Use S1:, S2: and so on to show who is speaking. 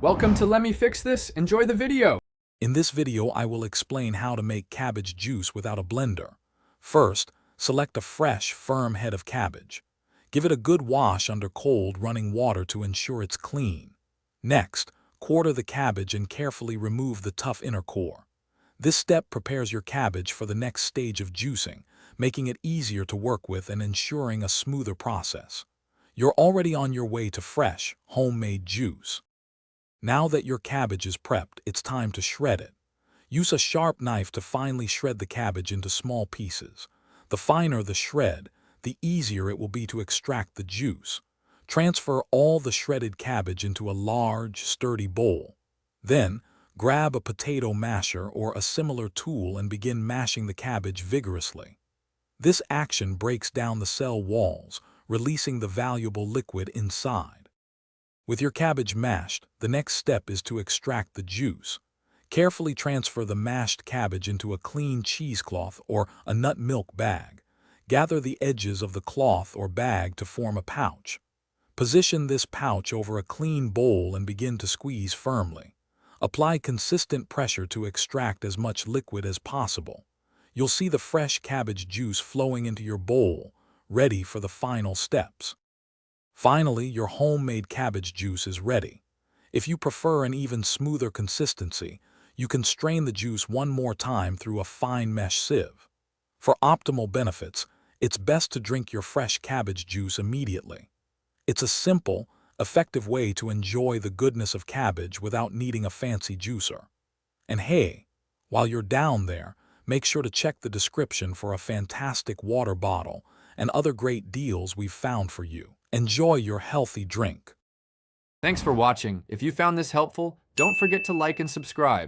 S1: Welcome to Let Me Fix This. Enjoy the video.
S2: In this video, I will explain how to make cabbage juice without a blender. First, select a fresh, firm head of cabbage. Give it a good wash under cold, running water to ensure it's clean. Next, quarter the cabbage and carefully remove the tough inner core. This step prepares your cabbage for the next stage of juicing, making it easier to work with and ensuring a smoother process. You're already on your way to fresh, homemade juice. Now that your cabbage is prepped, it's time to shred it. Use a sharp knife to finely shred the cabbage into small pieces. The finer the shred, the easier it will be to extract the juice. Transfer all the shredded cabbage into a large, sturdy bowl. Then, grab a potato masher or a similar tool and begin mashing the cabbage vigorously. This action breaks down the cell walls, releasing the valuable liquid inside. With your cabbage mashed, the next step is to extract the juice. Carefully transfer the mashed cabbage into a clean cheesecloth or a nut milk bag. Gather the edges of the cloth or bag to form a pouch. Position this pouch over a clean bowl and begin to squeeze firmly. Apply consistent pressure to extract as much liquid as possible. You'll see the fresh cabbage juice flowing into your bowl, ready for the final steps. Finally, your homemade cabbage juice is ready. If you prefer an even smoother consistency, you can strain the juice one more time through a fine mesh sieve. For optimal benefits, it's best to drink your fresh cabbage juice immediately. It's a simple, effective way to enjoy the goodness of cabbage without needing a fancy juicer. And hey, while you're down there, make sure to check the description for a fantastic water bottle and other great deals we've found for you. Enjoy your healthy drink.
S1: Thanks for watching. If you found this helpful, don't forget to like and subscribe.